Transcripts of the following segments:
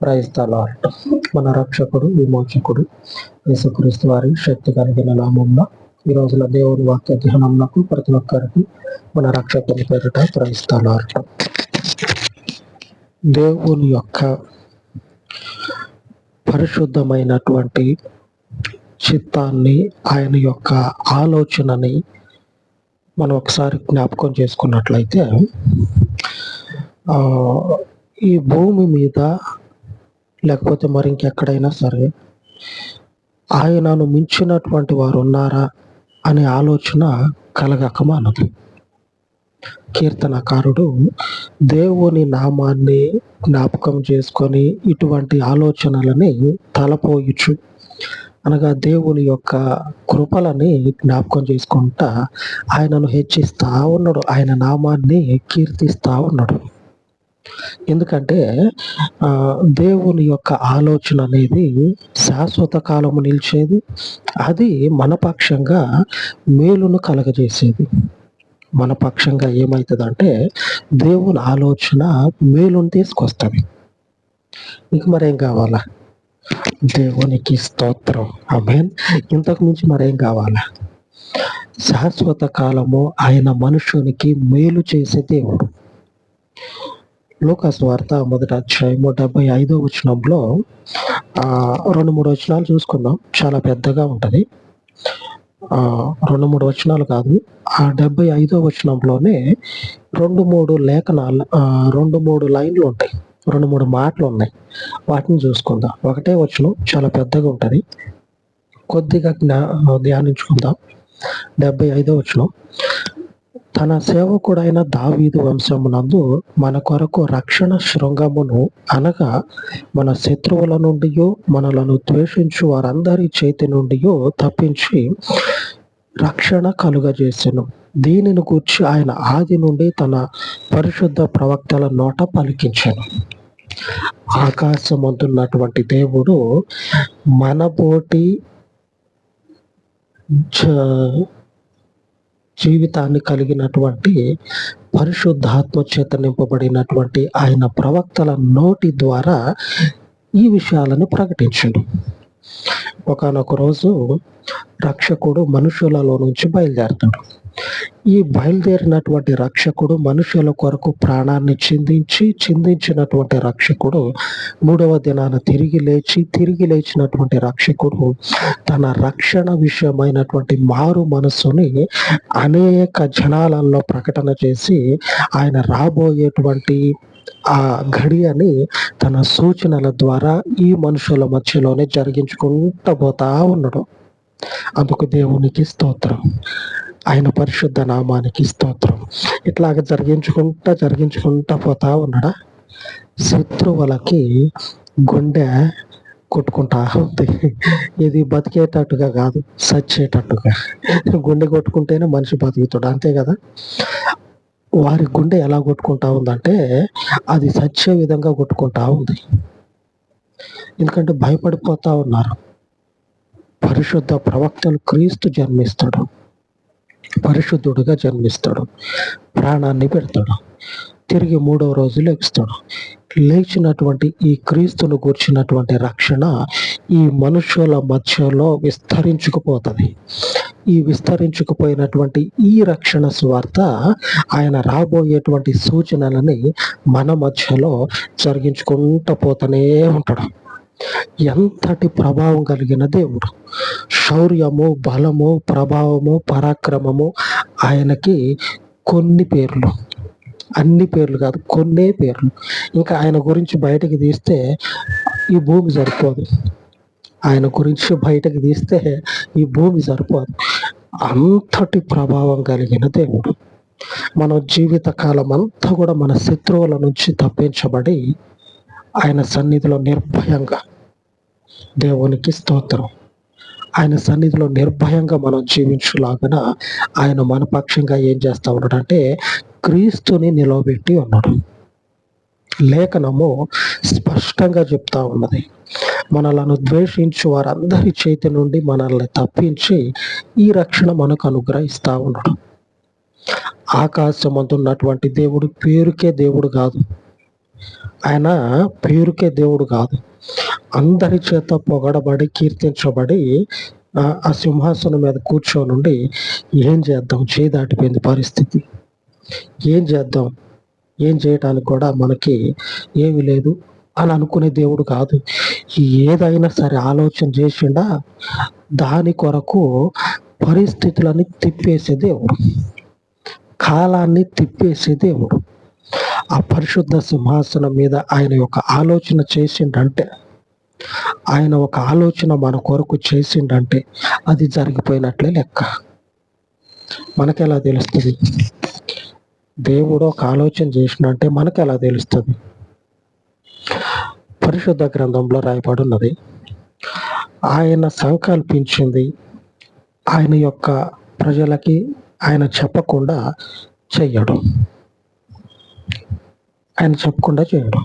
Praise the lord. మన రక్షకుడు విమోచకుడు యేసుక్రీస్తు వారి శక్తి కలిగిన నామంలో ఈ రోజున దేవుని వాక్య ధ్యానంకు ప్రతి ఒక్కరికి మన రక్షకుని పేరిట ప్రైజ్ ద లార్డ్. దేవుని యొక్క పరిశుద్ధమైనటువంటి చిత్తాన్ని, ఆయన యొక్క ఆలోచనని మనం ఒకసారి జ్ఞాపకం చేసుకున్నట్లయితే, ఈ భూమి మీద లేకపోతే మరి ఇంకెక్కడైనా సరే ఆయనను మించినటువంటి వారు ఉన్నారా అనే ఆలోచన కలగక మానదు. కీర్తనకారుడు దేవుని నామాన్ని జ్ఞాపకం చేసుకొని ఇటువంటి ఆలోచనలని తలపోయుచు, అనగా దేవుని యొక్క కృపలని జ్ఞాపకం చేసుకుంటా ఆయనను హెచ్చిస్తా ఉన్నాడు, ఆయన నామాన్ని కీర్తిస్తా ఉన్నాడు. ఎందుకంటే దేవుని యొక్క ఆలోచన అనేది శాశ్వత కాలము నిలిచేది, అది మన పక్షంగా మేలును కలగజేసేది. మన పక్షంగా ఏమవుతుందంటే దేవుని ఆలోచన మేలును తీసుకొస్తుంది. ఇంక మరేం కావాలా? దేవునికి స్తోత్రం, ఆమేన్. ఇంతకు మించి మరేం కావాలా? శాశ్వత కాలము ఆయన మనుషునికి మేలు చేసే దేవుడు. లూకా సువార్త 1వ అధ్యాయము 75వ వచనంలో 2-3 వచనాలు చూసుకుందాం. చాలా పెద్దగా ఉంటుంది. 2-3 వచనాలు కాదు, ఆ 75వ వచనంలోనే 2-3 లేఖనాలు, 2-3 లైన్లు ఉంటాయి, 2-3 మాటలు ఉన్నాయి. వాటిని చూసుకుందాం. ఒకటే వచనం చాలా పెద్దగా ఉంటుంది, కొద్దిగా ధ్యానించుకుందాం. 75వ వచనం, తన సేవకుడైన దావీదు వంశమునందు మన కొరకు రక్షణ శృంగమును, అనగా మన శత్రువుల నుండి మనలను ద్వేషించు వారందరి చేతి నుండి తప్పించి రక్షణ కలుగజేసెను. దీనిని గూర్చి ఆయన ఆది నుండి తన పరిశుద్ధ ప్రవక్తల నోట పలికించెను. ఆకాశమందున్నటువంటి దేవుడు మనబోటి జీవితాన్ని కలిగినటువంటి పరిశుద్ధాత్మ చేత నింపబడినటువంటి ఆయన ప్రవక్తల నోటి ద్వారా ఈ విషయాలను ప్రకటించాడు. ఒకానొక రోజు రక్షకుడు మనుషులలో నుంచి బయలుదేరుతాడు. ఈ బయలుదేరినటువంటి రక్షకుడు మనుషుల కొరకు ప్రాణాన్ని చిందించినటువంటి రక్షకుడు 3వ దినాన తిరిగి లేచినటువంటి రక్షకుడు తన రక్షణ విషయమైనటువంటి మారు మనస్సుని అనేక జనాలలో ప్రకటన చేసి ఆయన రాబోయేటువంటి ఆ ఘడియని తన సూచనల ద్వారా ఈ మనుషుల మధ్యలోనే జరిగించుకుంటూ పోతా ఉన్నాడు. అందుకు దేవునికి స్తోత్రం, ఆయన పరిశుద్ధ నామానికి స్తోత్రం. ఇట్లాగ జరిగించుకుంటా పోతా ఉన్నాడా, శత్రువులకి గుండె కొట్టుకుంటా ఉంది. ఇది బతికేటట్టుగా కాదు, చచ్చేటట్టుగా. గుండె కొట్టుకుంటేనే మనిషి బతుకుతాడు, అంతే కదా. వారి గుండె ఎలా కొట్టుకుంటా ఉందంటే అది చచ్చే విధంగా కొట్టుకుంటా ఉంది. ఎందుకంటే భయపడిపోతా ఉన్నారు. పరిశుద్ధ ప్రవక్తలు క్రీస్తు జన్మిస్తాడు, పరిశుద్ధుడుగా జన్మిస్తాడు, ప్రాణాన్ని పెడతాడు, తిరిగి 3వ రోజు లేస్తాడు. లేచినటువంటి ఈ క్రీస్తును గూర్చినటువంటి రక్షణ ఈ మనుషుల మధ్యలో విస్తరించుకుపోతుంది. ఈ విస్తరించుకుపోయినటువంటి ఈ రక్షణ సువార్త ఆయన రాబోయేటువంటి సూచనలని మన మధ్యలో జరిగించుకుంటూ పోతూనే ఉంటాడు. ఎంతటి ప్రభావం కలిగిన దేవుడు! శౌర్యము, బలము, ప్రభావము, పరాక్రమము ఆయనకి కొన్ని పేర్లు, అన్ని పేర్లు కాదు, కొన్నే పేర్లు. ఇంకా ఆయన గురించి బయటకు తీస్తే ఈ భూమి సరిపోదు. ఆయన గురించి బయటకు తీస్తే ఈ భూమి సరిపోదు. అంతటి ప్రభావం కలిగిన దేవుడు. మన జీవిత కాలం అంతా కూడా మన శత్రువుల నుంచి తప్పించబడి ఆయన సన్నిధిలో నిర్భయంగా, దేవునికి స్తోత్రం, ఆయన సన్నిధిలో నిర్భయంగా మనం జీవించులాగన ఆయన మన పక్షంగా ఏం చేస్తా ఉన్నాడు అంటే క్రీస్తుని నిలవబెట్టి ఉన్నాడు. లేఖనము స్పష్టంగా చెప్తా ఉన్నది, మనలను ద్వేషించు వారందరి చేతి నుండి మనల్ని తప్పించి ఈ రక్షణ మనకు అనుగ్రహిస్తా ఉన్నాడు. ఆకాశమందున్నటువంటి దేవుడు పేరుకే దేవుడు కాదు, ఆయన పేరుకే దేవుడు కాదు, అందరి చేత పొగడబడి కీర్తించబడి ఆ సింహాసనం మీద కూర్చొనుండి ఏం చేద్దాం, చేయి దాటిపోయింది పరిస్థితి, ఏం చేద్దాం, ఏం చేయటానికి కూడా మనకి ఏమీ లేదు అని అనుకునే దేవుడు కాదు. ఏదైనా సరే ఆలోచన చేసిండా దాని కొరకు పరిస్థితులని తిప్పేసే దేవుడు, కాలాన్ని తిప్పేసే దేవుడు. ఆ పరిశుద్ధ సింహాసనం మీద ఆయన యొక్క ఆలోచన చేసిండంటే, ఆయన ఒక ఆలోచన మన కొరకు చేసిండంటే అది జరిగిపోయినట్లే లెక్క. మనకెలా తెలుస్తుంది? దేవుడు ఒక ఆలోచన చేసినంటే మనకెలా తెలుస్తుంది? పరిశుద్ధ గ్రంథంలో రాయబడి ఉన్నది, ఆయన సంకల్పించింది ఆయన యొక్క ప్రజలకి ఆయన చెప్పకుండా చెయ్యడు, ఆయన చెప్పకుండా చేయడు.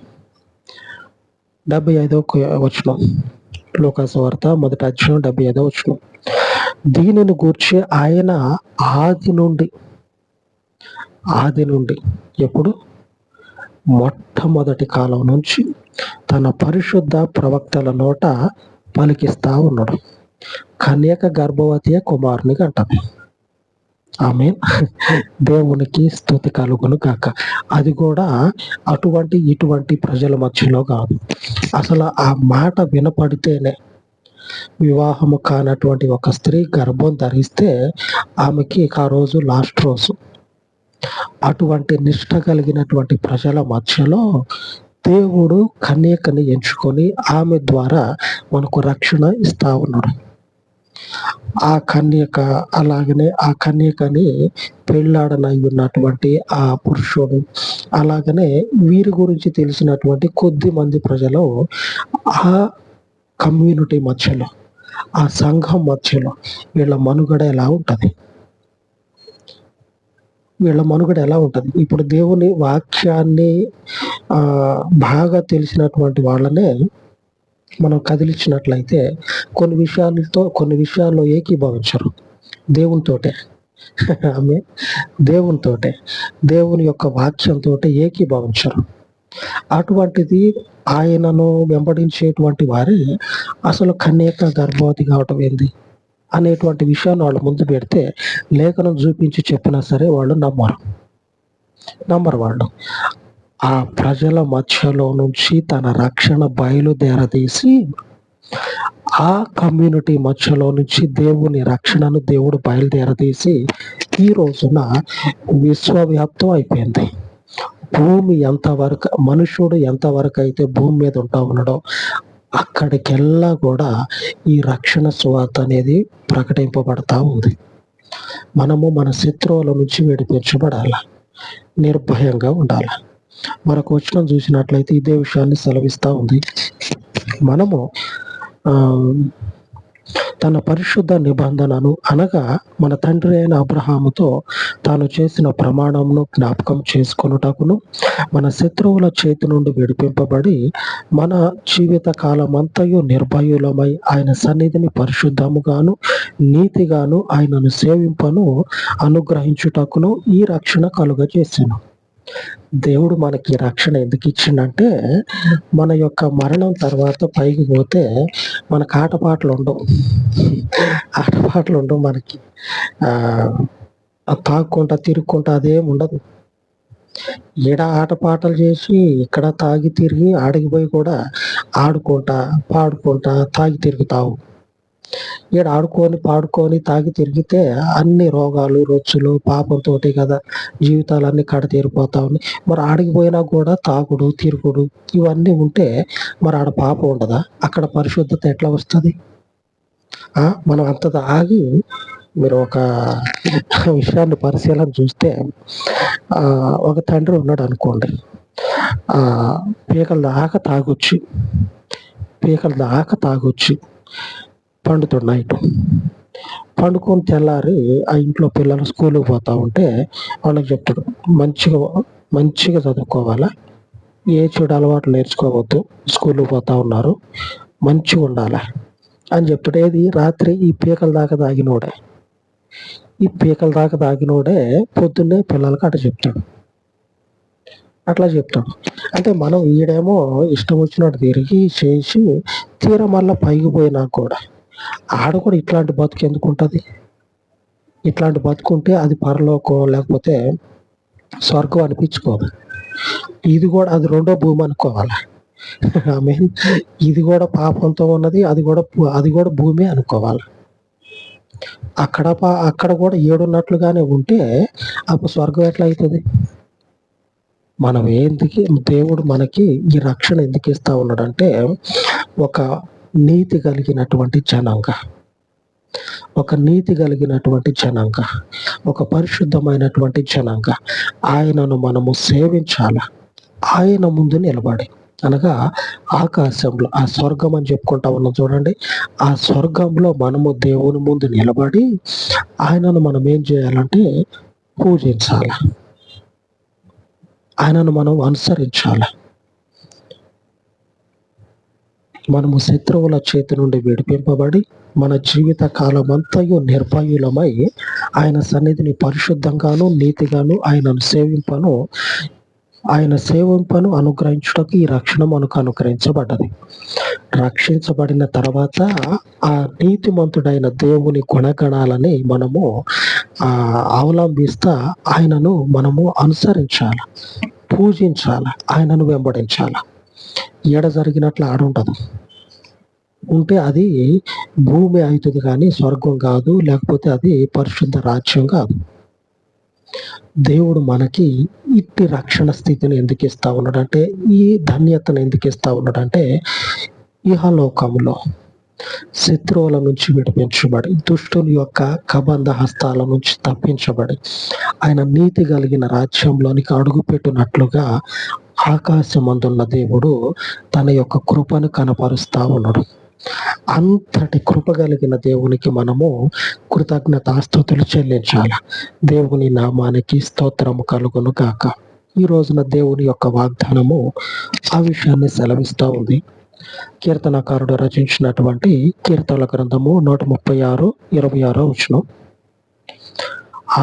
75వ వచనం, లూకాసు వార్త 1వ అధ్యాయం 75వ వచనం, దీనిని గూర్చి ఆయన ఆది నుండి ఎప్పుడు మొట్టమొదటి కాలం నుంచి తన పరిశుద్ధ ప్రవక్తల నోట పలికిస్తా ఉన్నాడు. కన్యక గర్భవతియే కుమారుని కంటది. ఆమేన్. దేవునికి స్తుతి కలుగును గాక. అది కూడా ఇటువంటి ప్రజల మధ్యలో కాదు. అసలు ఆ మాట వినపడితేనే, వివాహము కానటువంటి ఒక స్త్రీ గర్భం ధరిస్తే ఆమెకి ఆ రోజు లాస్ట్ రోజు. అటువంటి నిష్ఠ కలిగినటువంటి ప్రజల మధ్యలో దేవుడు కన్యకని ఎంచుకొని ఆమె ద్వారా మనకు రక్షణ ఇస్తా ఉన్నాడు. ఆ కన్యక, అలాగనే ఆ కన్యకని పెళ్ళాడనై ఉన్నటువంటి ఆ పురుషుడు, అలాగనే వీరి గురించి తెలిసినటువంటి కొద్ది మంది ప్రజలు ఆ కమ్యూనిటీ మధ్యలో, ఆ సంఘం మధ్యలో వీళ్ళ మనుగడ ఎలా ఉంటుంది? ఇప్పుడు దేవుని వాక్యాన్ని బాగా తెలిసినటువంటి వాళ్ళనే మనం కదిలించినట్లయితే కొన్ని విషయాల్లో ఏకీభవించరు దేవునితోటే. ఆమె దేవునితోటే, దేవుని యొక్క వాక్యంతో ఏకీభవించరు. అటువంటిది ఆయనను వెంబడించేటువంటి వారే అసలు కన్యక గర్భవతి కావటం ఏంది అనేటువంటి విషయాన్ని వాళ్ళు ముందు పెడితే, లేఖనం చూపించి చెప్పినా సరే వాళ్ళు నమ్మరు వాళ్ళు. ఆ ప్రజల మధ్యలో నుంచి తన రక్షణ బయలుదేరదీసి, ఆ కమ్యూనిటీ మధ్యలో నుంచి దేవుని రక్షణను దేవుడు బయలుదేరదీసి ఈ రోజున విశ్వవ్యాప్తం అయిపోయింది. భూమి ఎంతవరకు, మనుషుడు ఎంతవరకు అయితే భూమి మీద ఉంటా ఉన్నాడో అక్కడికెల్లా కూడా ఈ రక్షణ సువార్త అనేది ప్రకటింపబడతా ఉంది. మనము మన శత్రువుల నుంచి విడిపించబడాలి, నిర్భయంగా ఉండాలి. మరొక వచనం చూసినట్లయితే ఇదే విషయాన్ని సెలవిస్తూ ఉంది. మనము తన పరిశుద్ధ నిబంధనను, అనగా మన తండ్రి అయిన అబ్రహాముతో తాను చేసిన ప్రమాణమును జ్ఞాపకం చేసుకొనుటకును, మన శత్రువుల చేతి నుండి విడిపింపబడి మన జీవిత కాలమంతయు నిర్భయులమై ఆయన సన్నిధిని పరిశుద్ధముగాను నీతిగాను ఆయనను సేవింపను అనుగ్రహించుటకును ఈ రక్షణ కలుగజేసెను. దేవుడు మనకి రక్షణ ఎందుకు ఇచ్చిండంటే, మన యొక్క మరణం తర్వాత పైకి పోతే మనకు ఆటపాటలు ఉండవు మనకి. తాగుకుంటా తిరుగుకుంటా అదేం ఉండదు. ఈడ ఆటపాటలు చేసి ఇక్కడ తాగి తిరిగి ఆడికిపోయి కూడా ఆడుకుంటా పాడుకుంటా తాగి తిరుగుతావు. ఈడ ఆడుకొని పాడుకొని తాగి తిరిగితే అన్ని రోగాలు రొచ్చులు పాపంతో కదా జీవితాలన్నీ కడతీరిపోతా ఉన్నాయి. మరి ఆడికిపోయినా కూడా తాగుడు తిరుగుడు ఇవన్నీ ఉంటే మరి ఆడ పాపం ఉండదా? అక్కడ పరిశుద్ధత ఎట్లా వస్తుంది? మనం అంత ఆగి మీరు ఒక విషయాన్ని పరిశీలన చూస్తే, ఒక తండ్రి ఉన్నాడు అనుకోండి, పీకల దాకా తాగొచ్చి పండుతాడు నైట్. పండుకొని తెల్లారి ఆ ఇంట్లో పిల్లలు స్కూల్కి పోతా ఉంటే వాళ్ళకి చెప్తాడు, మంచిగా చదువుకోవాలా, ఏ చెడు అలవాట్లు నేర్చుకోవద్దు, స్కూల్కి పోతా ఉన్నారు, మంచిగా ఉండాలా అని చెప్తాడు. ఏది రాత్రి ఈ పీకల దాకా తాగినోడే పొద్దున్నే పిల్లలకి అట చెప్తాడు. అట్లా చెప్తాడు. అంటే మనం ఈడేమో ఇష్టం వచ్చినట్టు తిరిగి చేసి తీరా మళ్ళా పైకి పోయినా కూడా ఆడ కూడా ఇట్లాంటి బతుకు ఎందుకుంటది? ఇట్లాంటి బతుకుంటే అది పరలోకం లేకపోతే స్వర్గం అనిపించుకోదు. ఇది కూడా అది రెండో భూమి అనుకోవాలి. ఐ మీన్ ఇది కూడా పాపంతో ఉన్నది, అది కూడా భూమి అనుకోవాలి. అక్కడ కూడా ఏడున్నట్లుగానే ఉంటే అప్పుడు స్వర్గం ఎట్లా అవుతుంది? మనం దేవుడు మనకి ఈ రక్షణ ఎందుకు ఇస్తా ఉన్నాడంటే ఒక నీతి కలిగినటువంటి జనాంగ, ఒక పరిశుద్ధమైనటువంటి జనాంగ ఆయనను మనము సేవించాల. ఆయన ముందు నిలబడి, అనగా ఆకాశంలో ఆ స్వర్గం అని చెప్పుకుంటా ఉన్నాం చూడండి, ఆ స్వర్గంలో మనము దేవుని ముందు నిలబడి ఆయనను మనం ఏం చేయాలంటే పూజించాలి, ఆయనను మనం అనుసరించాలి. మనము శత్రువుల చేతి నుండి విడిపింపబడి మన జీవిత కాలమంతయు నిర్భయులమై ఆయన సన్నిధిని పరిశుద్ధంగాను నీతిగాను ఆయన సేవింపను అనుగ్రహించుటకు ఈ రక్షణ మనకు అనుగ్రహించబడ్డది. రక్షించబడిన తర్వాత ఆ నీతిమంతుడైన దేవుని గుణగణాలని మనము అవలంబిస్తా ఆయనను మనము అనుసరించాలి, పూజించాలి, ఆయనను వెంబడించాలి. ఏడ జరిగినట్లు ఆడుంటదు. ఉంటే అది భూమి అవుతుంది కానీ స్వర్గం కాదు, లేకపోతే అది పరిశుద్ధ రాజ్యం కాదు. దేవుడు మనకి ఇట్టి రక్షణ స్థితిని ఎందుకు ఇస్తా ఉన్నాడంటే, ఈ ధన్యతను ఎందుకు ఇస్తా ఉన్నాడంటే, ఇహలోకంలో శత్రువుల నుంచి విడిపించబడి, దుష్టుల యొక్క కబంధ హస్తాల నుంచి తప్పించబడి, ఆయన నీతి కలిగిన రాజ్యంలోనికి అడుగుపెట్టినట్లుగా ఆకాశమందున్న దేవుడు తన యొక్క కృపను కనపరుస్తా ఉన్నాడు. అంతటి కృప కలిగిన దేవునికి మనము కృతజ్ఞతాస్తుతులు చెల్లించాలి. దేవుని నామానికి స్తోత్రము కలుగును గాక. ఈ రోజున దేవుని యొక్క వాగ్దానము ఆ విషయాన్ని సెలవిస్తూ ఉంది. కీర్తనకారుడు రచించినటువంటి కీర్తనల గ్రంథము 136:26 వచనం.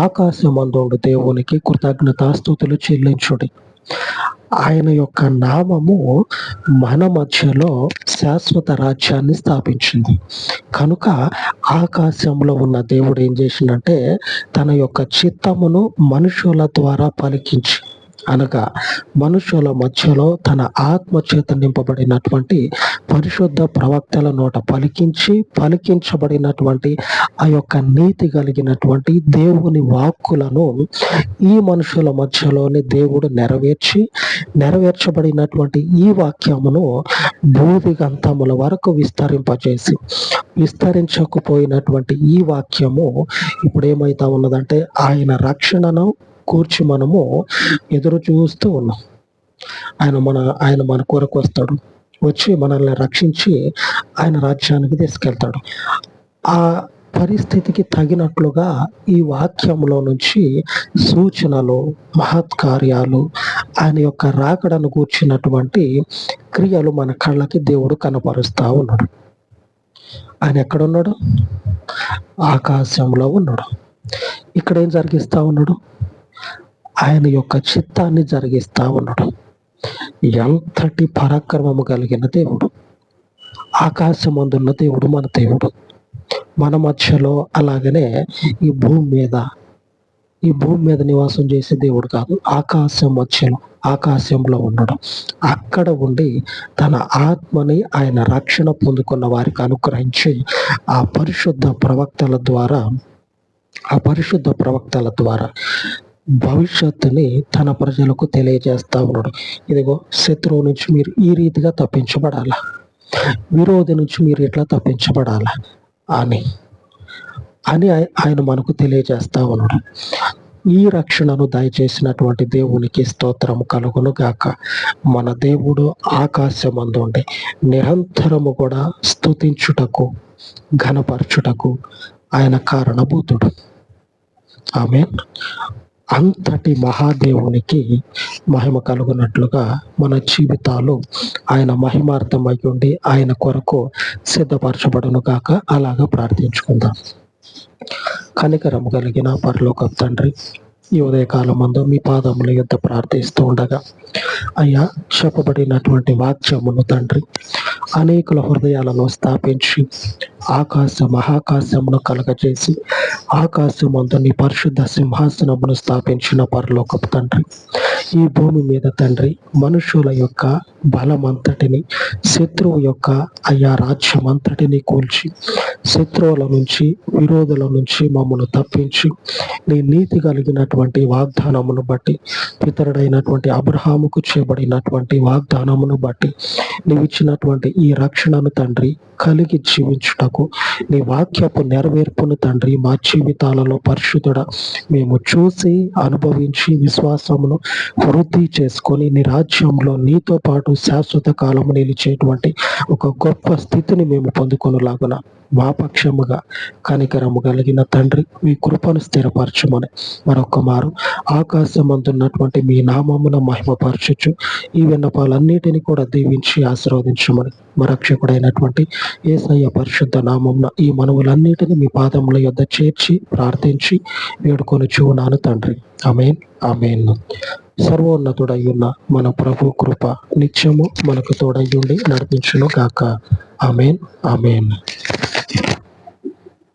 ఆకాశమందుండు దేవునికి కృతజ్ఞతాస్తుతులు చెల్లించుడి, ఆయన యొక్క నామము మన మధ్యలో శాశ్వత రాజ్యాన్ని స్థాపించింది. కనుక ఆకాశంలో ఉన్న దేవుడు ఏం చేసిందంటే తన యొక్క చిత్తమును మనుషుల ద్వారా పలికించి, అనగా మనుషుల మధ్యలో తన ఆత్మ చేత నింపబడినటువంటి పరిశుద్ధ ప్రవక్తల నోట పలికించబడినటువంటి ఆ యొక్క నీతి కలిగినటువంటి దేవుని వాక్కులను ఈ మనుషుల మధ్యలోనే దేవుడు నెరవేర్చబడినటువంటి ఈ వాక్యమును భూదిగంతముల వరకు విస్తరించకపోయినటువంటి ఈ వాక్యము ఇప్పుడు ఏమైతా ఉన్నదంటే ఆయన రక్షణను కూర్చి మనము ఎదురు చూస్తూ ఉన్నాం. ఆయన మన కొరకు వస్తాడు, వచ్చి మనల్ని రక్షించి ఆయన రాజ్యానికి తీసుకెళ్తాడు. ఆ పరిస్థితికి తగినట్లుగా ఈ వాక్యంలో నుంచి సూచనలు, మహత్కార్యాలు, ఆయన యొక్క రాకడను కూర్చున్నటువంటి క్రియలు మన కళ్ళకి దేవుడు కనపరుస్తా ఉన్నాడు. ఆయన ఎక్కడున్నాడు? ఆకాశంలో ఉన్నాడు. ఇక్కడ ఏం జరిగిస్తా ఉన్నాడు? ఆయన యొక్క చిత్తాన్ని జరిగిస్తా ఉన్నాడు. ఎంతటి పరాక్రమము కలిగిన దేవుడు! ఆకాశమందున్న దేవుడు మన దేవుడు. మన మధ్యలో అలాగనే ఈ భూమి మీద నివాసం చేసే దేవుడు కాదు, ఆకాశంలో ఉండడం. అక్కడ ఉండి తన ఆత్మని ఆయన రక్షణ పొందుకున్న వారికి అనుగ్రహించి ఆ పరిశుద్ధ ప్రవక్తల ద్వారా భవిష్యత్తుని తన ప్రజలకు తెలియజేస్తా ఉన్నాడు. ఇదిగో శత్రువు నుంచి మీరు ఈ రీతిగా తప్పించబడాలా, విరోధి నుంచి మీరు ఇట్లా తప్పించబడాలా అని ఆయన మనకు తెలియజేస్తా ఉన్నాడు. ఈ రక్షణను దయచేసినటువంటి దేవునికి స్తోత్రము కలుగును గాక. మన దేవుడు ఆకాశమందుండి నిరంతరము కూడా స్తుతించుటకు, ఘనపరచుటకు ఆయన కారణభూతుడు. ఆమేన్. అంతటి మహాదేవునికి మహిమ కలుగునట్లుగా మన జీవితాలు ఆయన మహిమార్థమై ఉండి ఆయన కొరకు సిద్ధపరచబడును గాక. అలాగా ప్రార్థించుకుందాం. కనికరము కలిగిన పరలోకపు తండ్రి, ఈ ఉదయకాలం మందు మీ పాదముల యొద్ద ప్రార్థిస్తూ ఉండగా అయ్యా, చెప్పబడినటువంటి వాక్యమును తండ్రి అనేకుల హృదయాలను స్థాపించి మహాకాశమును కలగజేసి ఆకాశమందు నీ పరిశుద్ధ సింహాసనమును స్థాపించిన పరలోకపు తండ్రి, ఈ భూమి మీద తండ్రి మనుషుల యొక్క బలమంతటిని, శత్రువు యొక్క రాజ్యమంతటిని కూల్చి, శత్రువుల నుంచి, విరోధుల నుంచి మమ్మను తప్పించి, నీ నీతి కలిగినటువంటి వాగ్దానమును బట్టి, పితరుడైనటువంటి అబ్రహాముకు చేయబడినటువంటి వాగ్దానమును బట్టి నీవిచ్చినటువంటి ఈ రక్షణను తండ్రి కలిగి జీవించుటకు, నీ వాక్యపు నెరవేర్పును తండ్రి మా జీవితాలలో పరిశుద్ధుడా మేము చూసి అనుభవించి విశ్వాసమును వృద్ధి చేసుకొని నీ రాజ్యంలో నీతో పాటు శాశ్వత కాలము నిలిచేటువంటి ఒక గొప్ప స్థితిని మేము పొందుకొనులాగున మా పక్షముగా కనికరము కలిగిన తండ్రి మీ కృపను స్థిరపరచమని మరొక మారు ఆకాశమందున్నటువంటి మీ నామమున మహిమపరచుచు ఈ విన్నపాలన్నిటిని కూడా దీవించి ఆశీర్వదించమని మా రక్షకుడైనటువంటి యేసయ్య పరిశుద్ధ నామమున ఈ మనవులన్నిటిని మీ పాదముల యొద్ద చేర్చి ప్రార్థించి వేడుకొనుచున్నాను తండ్రి. ఆమేన్, ఆమేన్. సర్వోన్నతుడయ్యున్న మన ప్రభు కృప నిత్యము మనకు తోడయ్యుండి నడిపించును గాక. ఆమేన్, ఆమేన్.